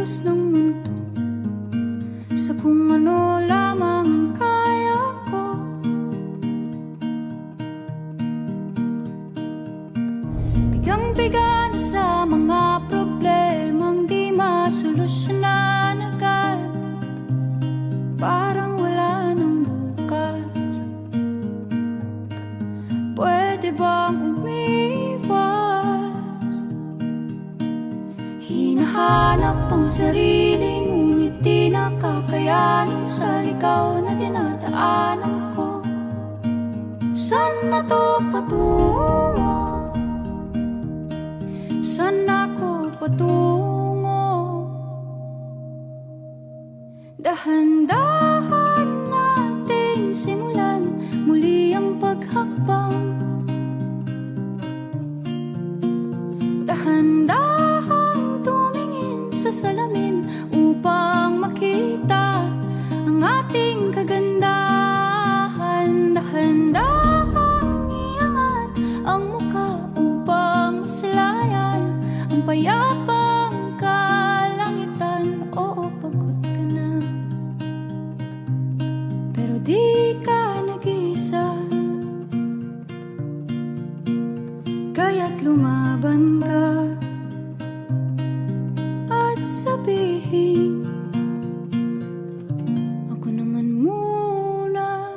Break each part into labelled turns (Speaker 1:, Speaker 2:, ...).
Speaker 1: kilos ng mundo, sa kung ano lamang ang kaya ko. Bigang-biga na sa mga problemang di masolusyonan agad, parang wala nang bukas. Pwede bang umiwas? Hinahanap ang sarili, ngunit di nakakayanan sa ligaw na dinadaanan ko. Saan na to patungo? Saan ako patungo? Dahan-dahan natin simulan muli ang paghakbang. Dahan-dahan tumingin sa salamin upang makita ang ating kagandahan. Dahan-dahan iangat ang mukha upang maslayan ang payapang kalangitan. Oo, pagod ka na, pero di ka nag-iisa. Kaya't lumaban ka at sabihin, ako naman muna.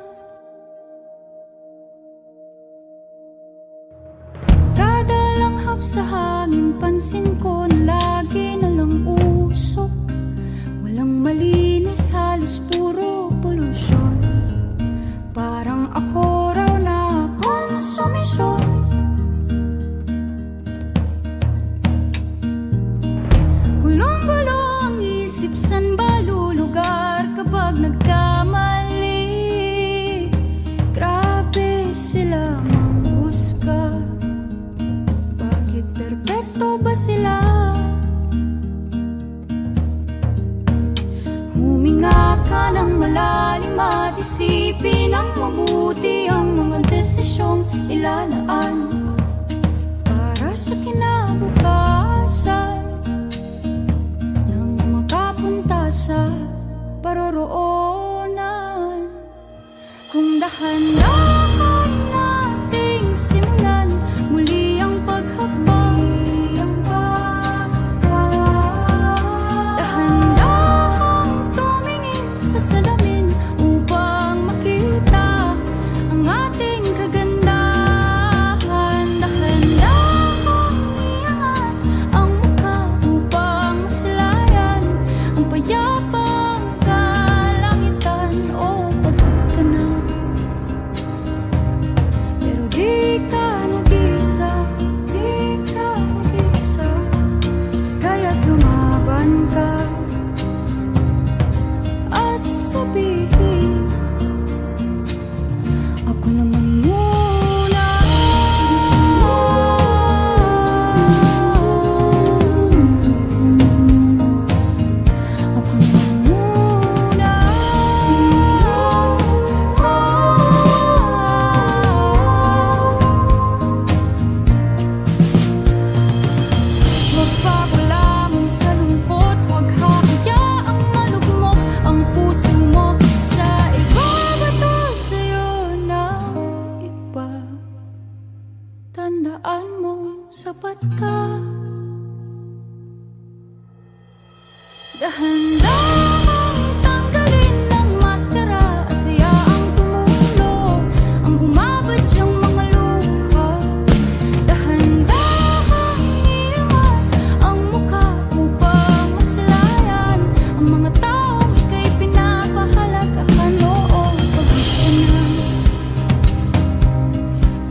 Speaker 1: Kada langhap sa hangin, pansin ko na lagi na lang usok. Walang malinis, halos puro polusyon. Parang ako raw na konsumisyon. Gulong-gulo ang isip, san ba lulugar kapag nagkamali? Grabe sila manghusga, bakit perpekto ba sila? Huminga ka ng malalim at isipin ang mabuti ang mga desisyong ilalaan para sa kinabukasan, nang makapunta sa paroroonan. Kung dahan-dahan nating simulan muli ang paghakbang, dahan-dahan tumingin sa salamin upang makita ang ating kagandahan. Dahan-dahan iangat ang mukha upang maslayan ang payapang kalangitan. O pagod ka na, pero di ka nag-iisa. Di ka nag-iisa. Kaya't lumaban ka at sabihin, ako naman muna. Ako naman muna. Huwag papalamon sa lungkot, huwag hahayaang malugmok ang puso mo sa ibabato sa'yo ng iba. Tandaan mo, sapat ka. Dahan-dahan tanggalin ng maskara at hayaang tumulo ang bumabadyang mga luha. Dahan-dahan iangat ang mukha upang maslayan ang mga taong ika'y pinapahalagahan. Oo, pagod ka na,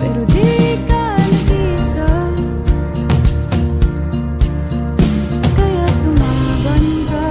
Speaker 1: pero di ka nag-iisa. Kaya't lumaban ka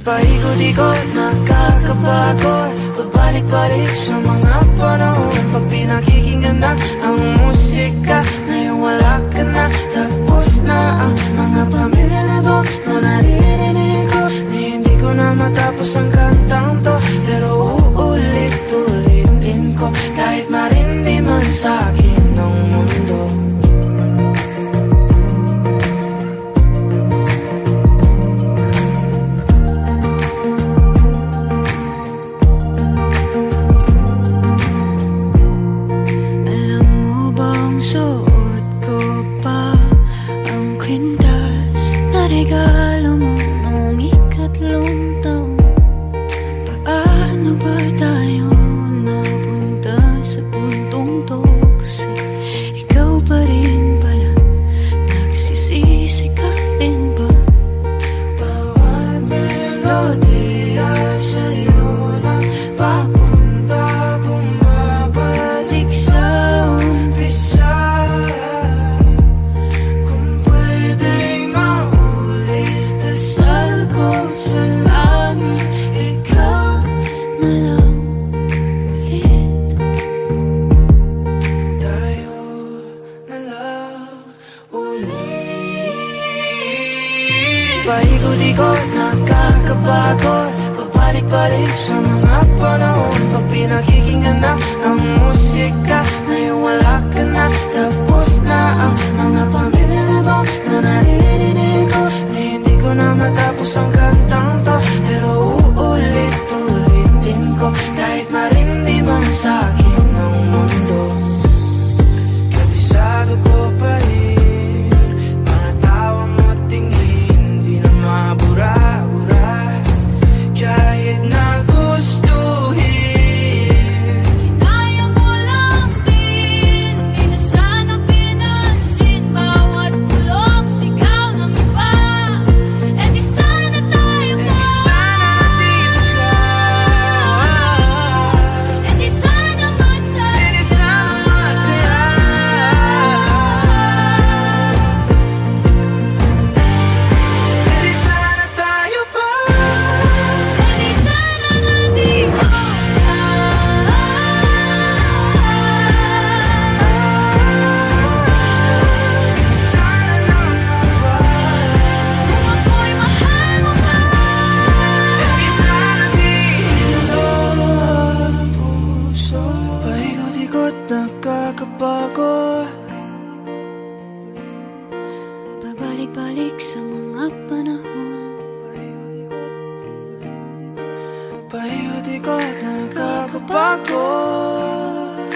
Speaker 2: Paikot-ikot, nakakapagod, pabalik-balik sa mga panahon. Pag pinakikinggan na ang musika, ngayon wala ka na. Tapos na ang mga pamilya na to na naririnig ko. Hindi ko na matapos ang kantang to, pero uulit-ulitin ko. Kahit marindi man sa akin ng mundo.
Speaker 1: Regalo mo nung ikatlong taon. Paano ba tayo napunta sa puntong to? Kasi ikaw pa rin pala, nagsisisi ka rin ba?
Speaker 2: Bawat melodiya sa'yo na papunta, bumabalik sa umpisa.
Speaker 1: Paikot-ikot, nakakapagod, pabalik-balik sa mga panahon. Pag pinakikinggan na ang musika, ngayon wala ka na. Tapos na ang mga pamilya na to na naririnig ko. Hindi ko na matapos ang kantang to, pero uulit-ulitin ko. Kahit marindi man sa akin ng mundo. Kabisado ko pa rin mga tawa mo tingin, di na mabura-bura. Kahit na gustuhin,
Speaker 3: kinaya mo lang din. Di na sana pinansin bawat bulok sigaw ng iba. Eh di sana tayo pa,
Speaker 2: di sana nandito ka.
Speaker 3: eh di sana masaya,
Speaker 2: Di sana masaya. Di sana tayo pa.
Speaker 3: eh di sana nandito ka.
Speaker 2: Sana naman ba?
Speaker 3: Kung ako'y mahal mo pa,
Speaker 2: Di sana dito ang puso. Paikot-ikot, nakakapagod.
Speaker 1: pabalik-balik sa mga panahon.
Speaker 2: Paikot-ikot, nakakapagod.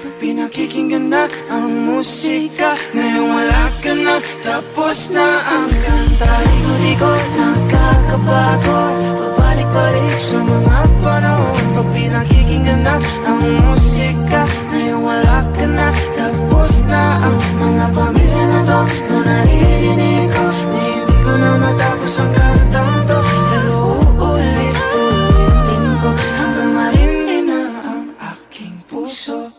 Speaker 2: Pag pinakikinggan na ang musika, ngayon wala ka na. Tapos na ang kanta.
Speaker 1: Paikot-ikot, nakakapagod, pabalik-balik sa mga panahon. Pag pinakikinggan na ang musika, ngayon wala ka na. Tapos na ang mga pamilya na to na naririnig ko. Hindi ko na matapos ang kantang to, pero uulit-ulitin ko hanggang marindi na ang aking puso.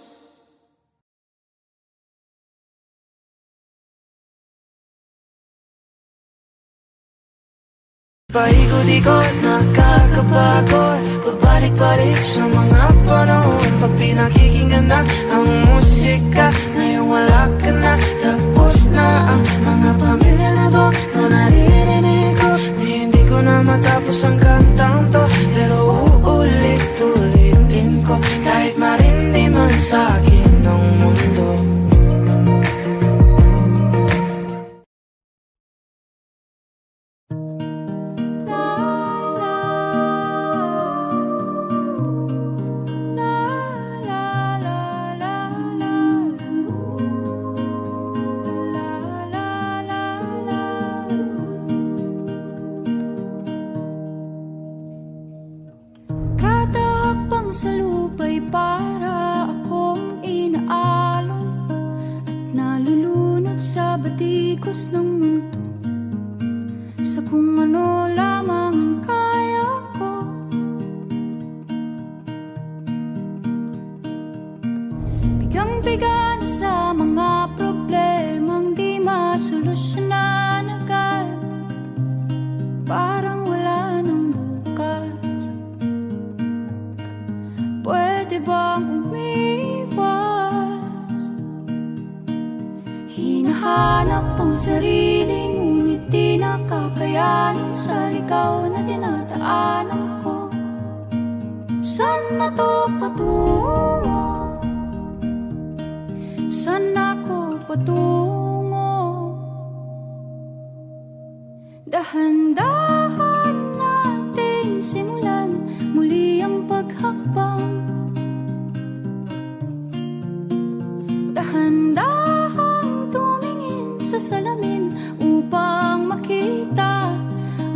Speaker 1: Paikot-ikot, nakakapagod, pabalik-balik sa mga panahon. Pag pinakikinggan na ang musika, ngayon wala ka na. Tapos na ang mga pamilya na to na naririnig ko. Hindi ko na matapos ang kantang to, pero uulit-ulitin ko. Kahit marindi man sa akin ng mundo.
Speaker 3: kada hakbang sa lupa'y para akong inaalon at nalulunod sa batikos ng mundo, sa kung ano lamang ang kaya ko. Bigang-biga na sa mga problemang di masolusyonan agad. Parang pang sarili, ngunit di nakakayanan sa ligaw na dinadaanan ko. Saan na to patungo? Saan ako patungo? Dahan-dahan nating simulan muli ang paghakbang. Dahan-dahan tumingin sa salamin upang makita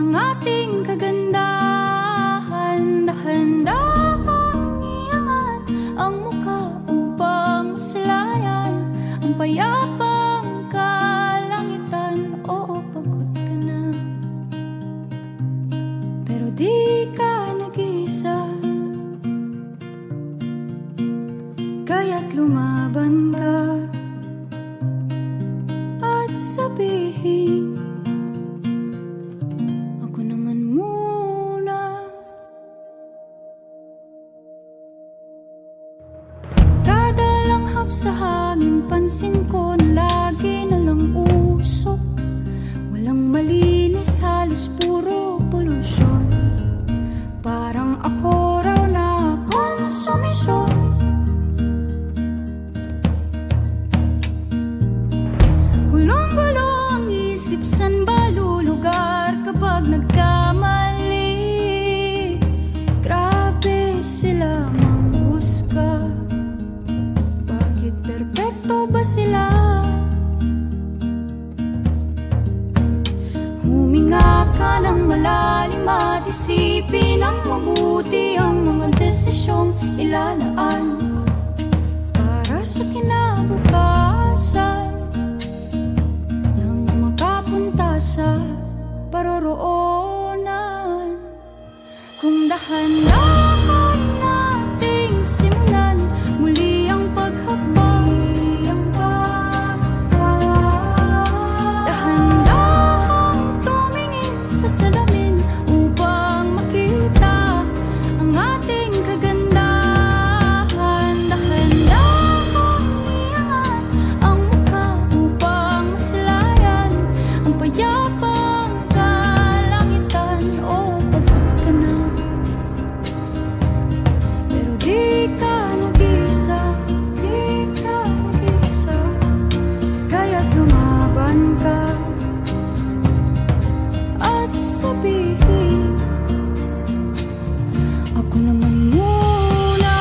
Speaker 3: ang ating kagandahan. Dahan-dahan iangat ang mukha upang masilayan ang payapang kalangitan. Oo, pagod ka na, pero di ka nag-isa, kaya't lumaban ka at sabihin, ako naman muna. Kada langhap sa hangin, pansin ko na lagi na lang usok. Walang malinis, halos puro polusyon. Parang ako raw na konsumisyon. Gulong-gulo ang isip, san ba lulugar kapag nagkamali? Grabe sila manghusga, bakit perpekto ba sila? Huminga ka ng malalim at isipin ng mabuti ang mga desisyong ilalaan para sa kinabukasan nang makapunta sa paroroonan. Kung dahan-dahan nating simulan muli ang paghakbang, dahan-dahan tumingin sa salamin upang makita ang ating kagandahan. Dahan-dahan iangat ang mukha upang masilayan ang payapang kalangitan. O pagod ka na, pero di ka nag-isa, di ka nag-isa, kaya't lumaban ka at sabihin, ako naman muna.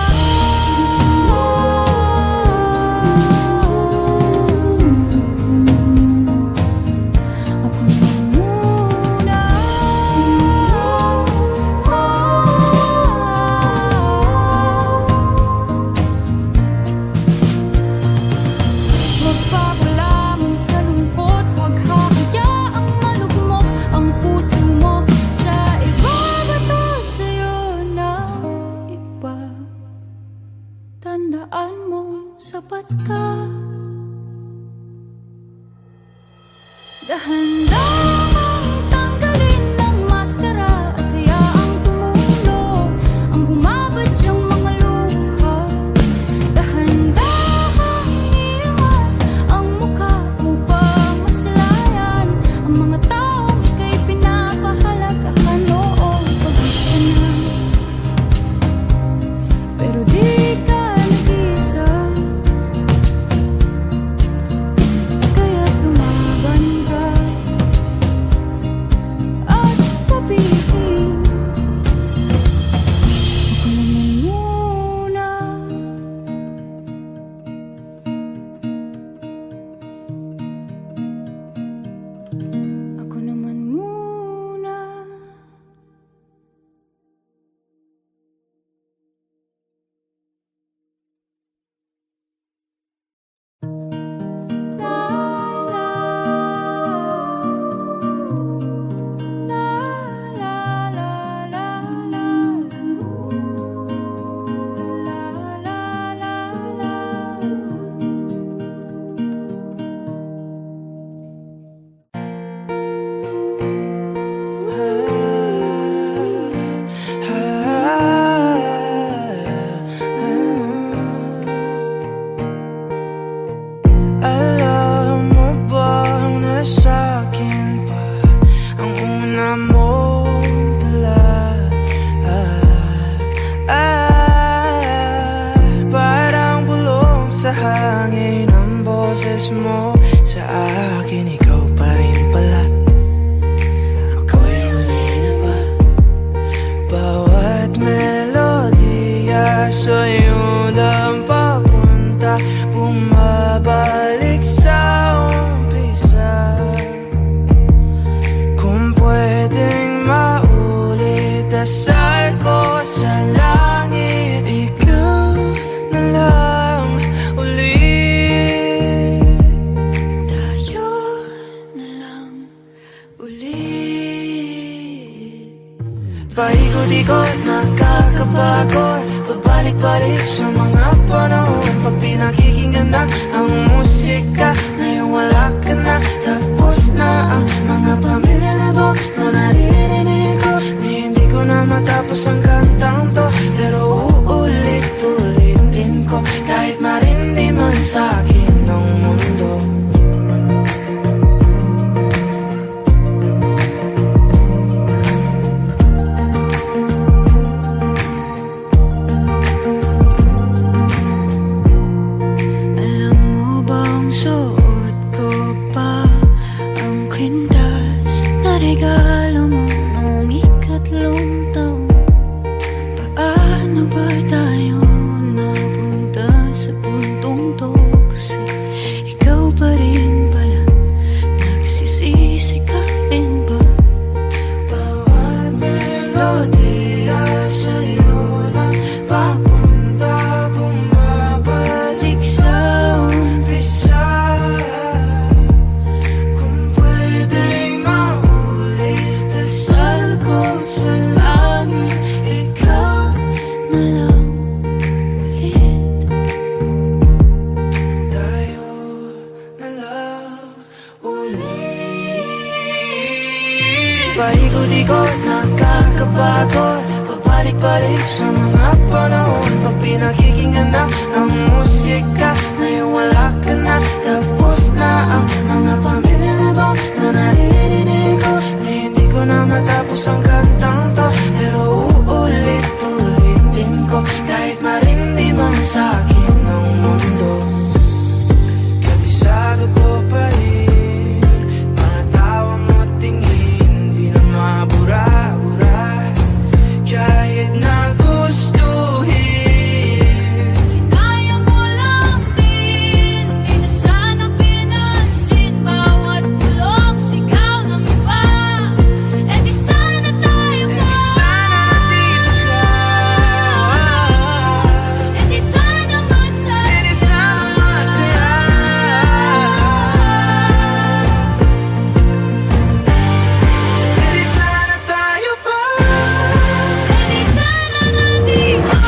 Speaker 3: Ako naman muna. Huwag papalamon sa lungkot, huwag hahayaang malugmok ang puso mo sa iba. Bato sa'yo ng iba, tandaan mong sapat ka. Dahan-dahan tanggalin ng maskara at hayaang tumulo ang bumabadyang mga luha. Dahan-dahan iangat ang mukha upang masilayan ang mga taong ika'y pinapahalagahan. Oo, pagod ka na, pero di ka nag-isa, kaya't lumaban ka
Speaker 1: Paikot-ikot, nakakapagod, pabalik-balik sa mga panahon. Pag pinakikinggan na ang musika, ngayon wala ka na. Tapos na ang mga pamilya na to na naririnig ko. Hindi ko na matapos ang kantang to, pero uulit-ulitin ko. Kahit marindi man sa akin ng mundo.
Speaker 3: Regalo mo nung ikatlong taon. Paano ba tayo napunta sa puntong to? Kasi ikaw pa rin pala, nagsisisi ka rin ba?
Speaker 1: Bawat melodiya sa'yo lang papunta, bumabalik sa umpisa. Kung pwedeng dasal ko sa langit, ikaw na lang ulit. Tayo na lang ulit. Paikot-ikot, nakakapagod, pabalik-balik sa mga panahon. Pag pinakikinggan na ang musika, ngayon wala ka na. Tapos na ang mga pamilya na to na naririnig ko. Hindi ko na matapos ang kantang to, pero uulit-ulitin ko. Kahit marindi man sa akin ng mundo, kabisado ko pa rin mga tawa mo tingin, di na mabura-bura. Kahit na gustuhin,
Speaker 3: Kinaya mo lang din, di na sana pinansin bawat bulok, sigaw ng iba. E di sana tayo pa,
Speaker 1: sana nandito ka.
Speaker 3: e di sana masaya.
Speaker 1: Di sana masaya. Di sana tayo pa.
Speaker 3: E di sana nandito ka.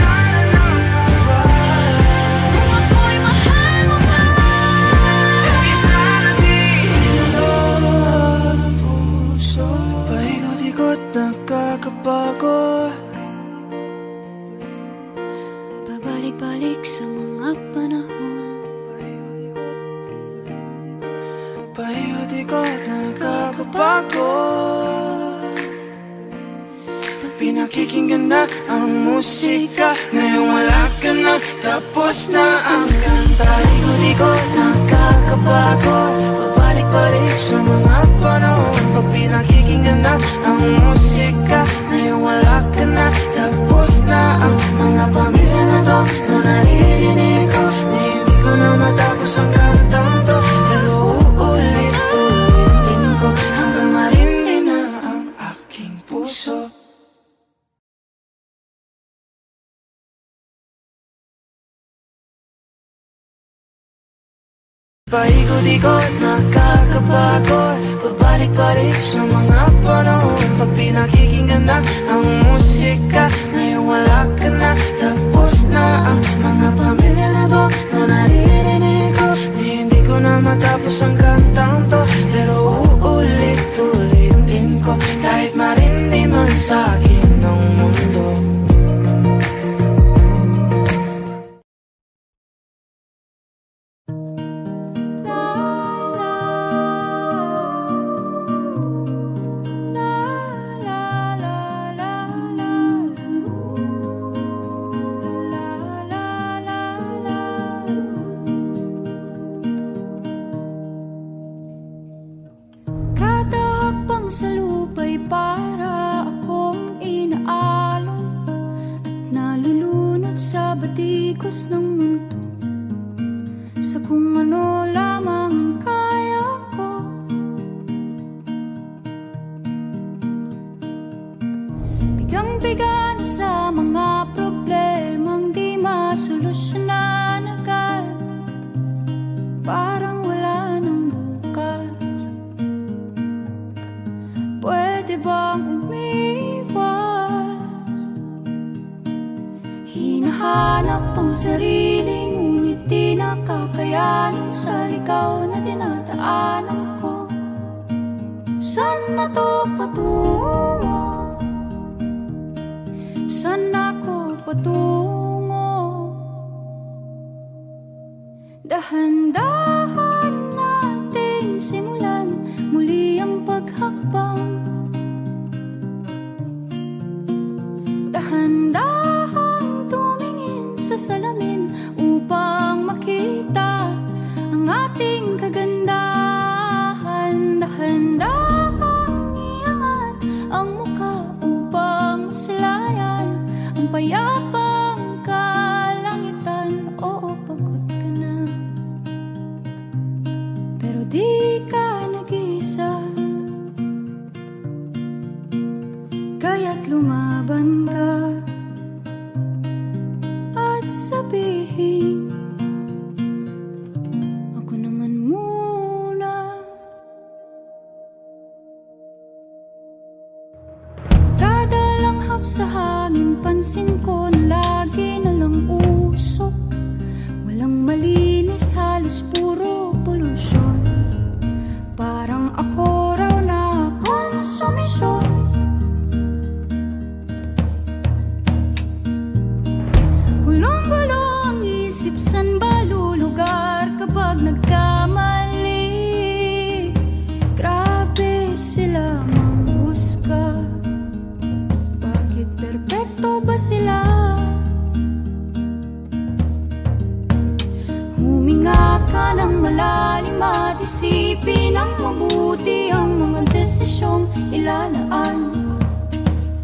Speaker 1: Sana naman ba?
Speaker 3: Kung ako'y mahal mo pa,
Speaker 1: Di sana dito ang puso. Paikot-ikot, nakakapagod.
Speaker 3: pabalik-balik sa mga panahon.
Speaker 1: Paikot-ikot, nakakapagod. Pag pinakikinggan na ang musika, ngayon wala ka na. Tapos na ang kanta. Paikot-ikot, nakakapagod, pabalik-balik sa mga panahon. Pag pinakikinggan na ang musika, ngayon wala ka na. Tapos na ang mga pamilya na to na naririnig ko. Hindi ko na matapos ang kantang to, pero uulit-ulitin ko hanggang marindi na ang aking puso. Paikot-ikot, nakakapagod, pabalik-balik sa mga panahon. Pag pinakikinggan na ang musika, ngayon wala ka na. Tapos na ang mga pamilya na to na naririnig ko. Hindi ko na matapos ang kantang to, pero uulit-ulitin ko. Kahit marindi man sa akin ng mundo.
Speaker 3: Kada hakbang sa lupa'y para akong inaalon at nalulunod sa batikos ng mundo, sa kung ano lamang ang kaya ko. Bigang-biga na sa mga problemang di masolusyonan agad. Parang hinahanap ang sarili, ngunit di nakakayanan sa ligaw na dinadaanan ko. Saan na to patungo? Saan ako patungo? Dahan-dahan nating simulan muli ang paghakbang. Dahan-dahan tumingin sa salamin upang makita ang ating kagandahan. Dahan-dahan iangat ang mukha upang masilayan ang payapang kalangitan. Oo, pagod ka na, pero di ka nag-isa, kaya't lumaban ka at sabihin, ako naman muna. Kada langhap sa hangin, pansin ko na lagi na lang usok. Walang malinis, halos puro polusyon. Parang ako raw na konsumisyon. Gulong-gulo ang isip, san ba lulugar kapag nagkamali? Grabe sila manghusga, bakit perpekto ba sila? Huminga ka ng malalim at isipin ng mabuti ang mga desisyong ilalaan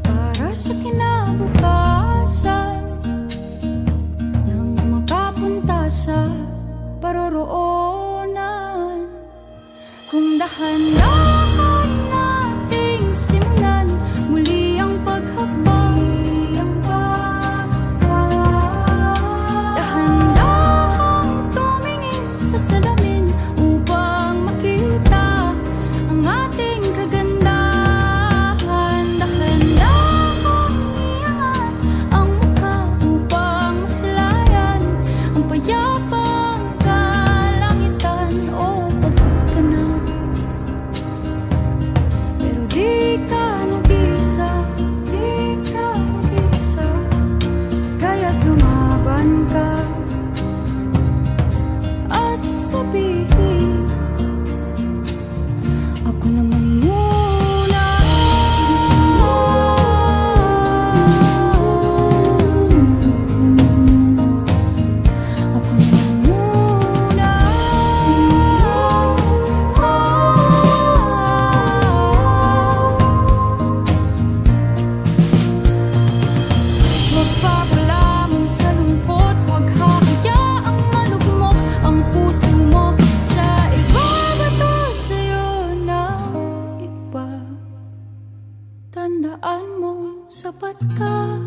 Speaker 3: para sa kinabukasan, sa paroroonan. Kung dahan-dahan nating simulan muli ang paghakbang, dahan-dahan tumingin sa salamin upang makita ang ating kagandahan. Dahan-dahan iangat ang mukha upang masilayan ang payapang kalangitan. O pagod ka na, pero di ka nag-isa, di ka nag-isa, kaya't lumaban ka at sabihin, ako naman muna. Ako naman muna. Huwag papalamon sa lungkot, huwag hahayaang malugmok ang puso mo sa ibabato sa'yo ng iba. Tandaan mo, sapat ka.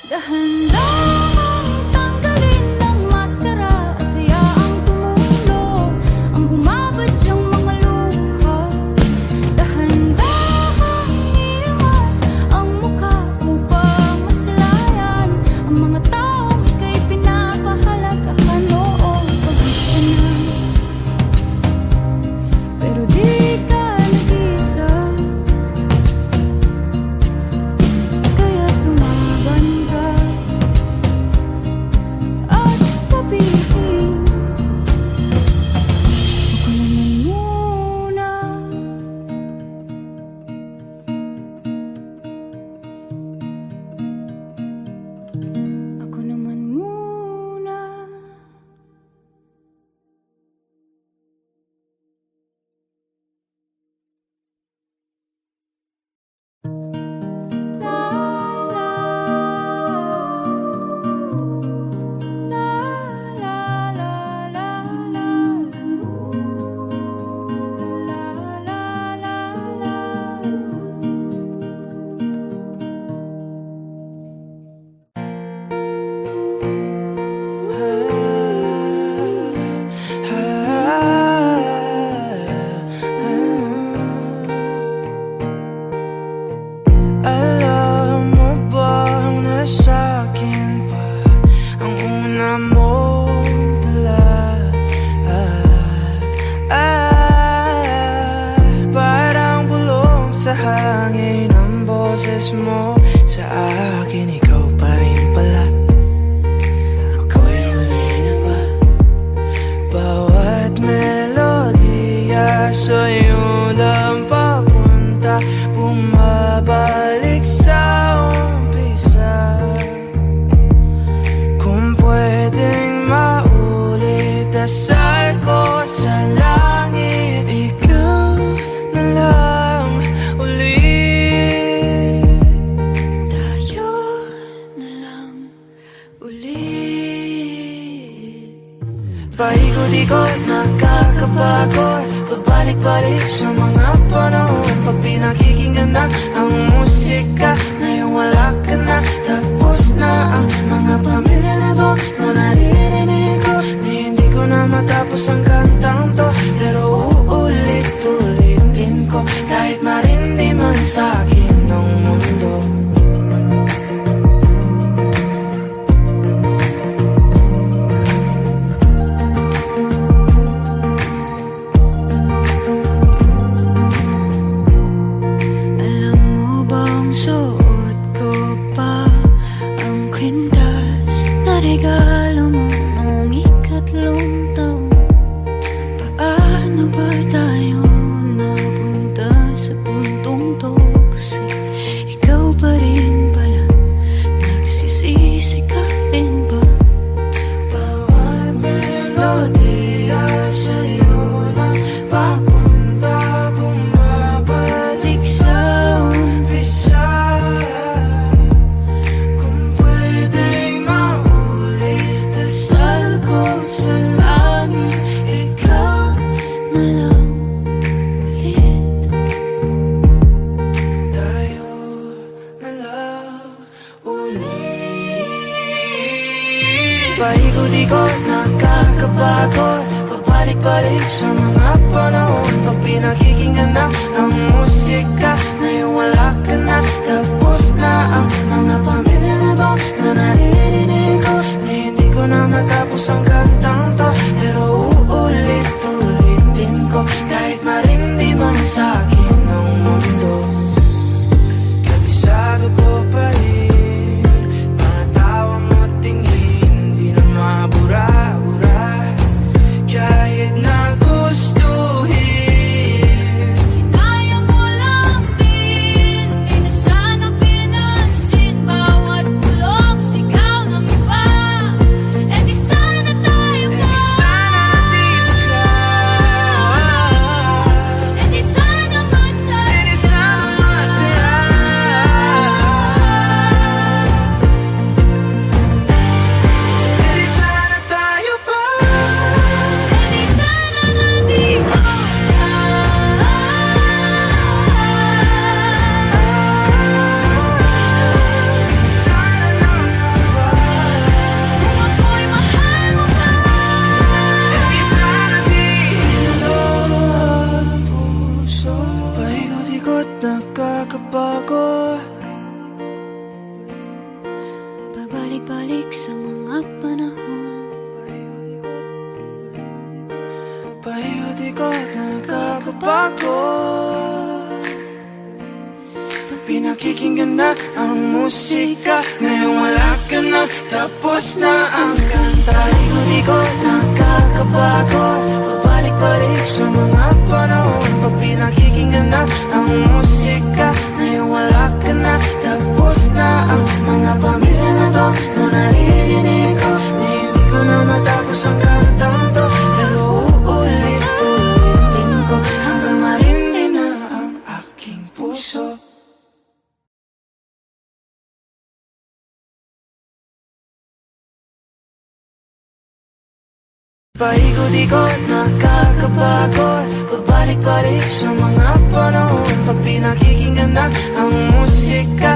Speaker 3: Dahan-dahan tanggalin ng maskara at hayaang tumulo ang bumabadyang mga luha. Dahan-dahan iangat ang mukha upang masilayan ang mga taong ika'y pinapahalagahan. Oo, pagod ka na, pero di ka nag-isa, kaya't lumaban ka
Speaker 1: sa akin, ikaw pa rin pala. Ako'y huli na ba? Bawat melodiya sa'yo lang papunta, bumabalik sa umpisa. Kung pwedeng maulit, dasal ko sa langit, ikaw na lang ulit.
Speaker 3: Tayo na lang ulit.
Speaker 1: Paikot-ikot, nakakapagod, pabalik-balik sa mga panahon. Pag pinakikinggan na ang musika, ngayon wala ka na. Tapos na ang mga pamilya na to, na naririnig ko. Hindi ko na matapos ang kantang to, pero uulit-ulitin ko, kahit marindi man sa akin ng mundo.
Speaker 3: Alam mo bang suot ko pa ang kwintas na regalo mo noong ikatlong taon? Paano ba tayo napunta sa puntong to? Kasi ikaw pa rin pala, nagsisisi ka rin ba?
Speaker 1: Bawat melodiya sa'yo lang papunta, bumabalik sa umpisa. Kung pwedeng maulit, dasal ko sa langit, ikaw
Speaker 3: Na lang ulit.
Speaker 1: tayo na lang ulit. Paikot-ikot, nakakapagod, pabalik-balik sa mga panahon. Pag pinakikinggan na ang musika, ngayon wala ka na. Tapos na ang mga pamilya na to, na naririnig ko. Hindi ko na matapos ang kantang to, pero uulit-ulitin ko, kahit marindi man sa akin ng mundo. Kabisado ko pa rin, mga tawa mo tingin, di na mabura-bura, kahit na gustuhin.
Speaker 3: Kinaya mo lang din, di na sana pinansin bawat bulok sigaw ng iba. Eh di sana tayo pa,
Speaker 1: Eh di sana nandito ka,
Speaker 3: eh di sana masaya.
Speaker 1: eh di sana masaya. Eh di sana tayo pa,
Speaker 3: Eh di sana nandito ka.
Speaker 1: sana lang ba?
Speaker 3: Kung ako'y mahal mo pa,
Speaker 1: Eh di sana dito ang puso. Paikot-ikot, nakakapagod,
Speaker 3: pabalik-balik sa mga panahon.
Speaker 1: paikot-ikot, nakakapagod. Pag pinakikinggan na ang musika, ngayon wala ka na. Tapos na ang kanta. Paikot-ikot, nakakapagod, pabalik-balik sa mga panahon. Pag pinakikinggan na ang musika, ngayon wala ka na. Tapos na ang mga pamilya na to, na naririnig ko. Hindi ko na matapos ang kantang to, pero uulit-ulitin ko, hanggang marindi na ang aking puso. Paikot-ikot, nakakapagod, pabalik-balik sa mga panahon. Pag pinakikinggan na ang musika,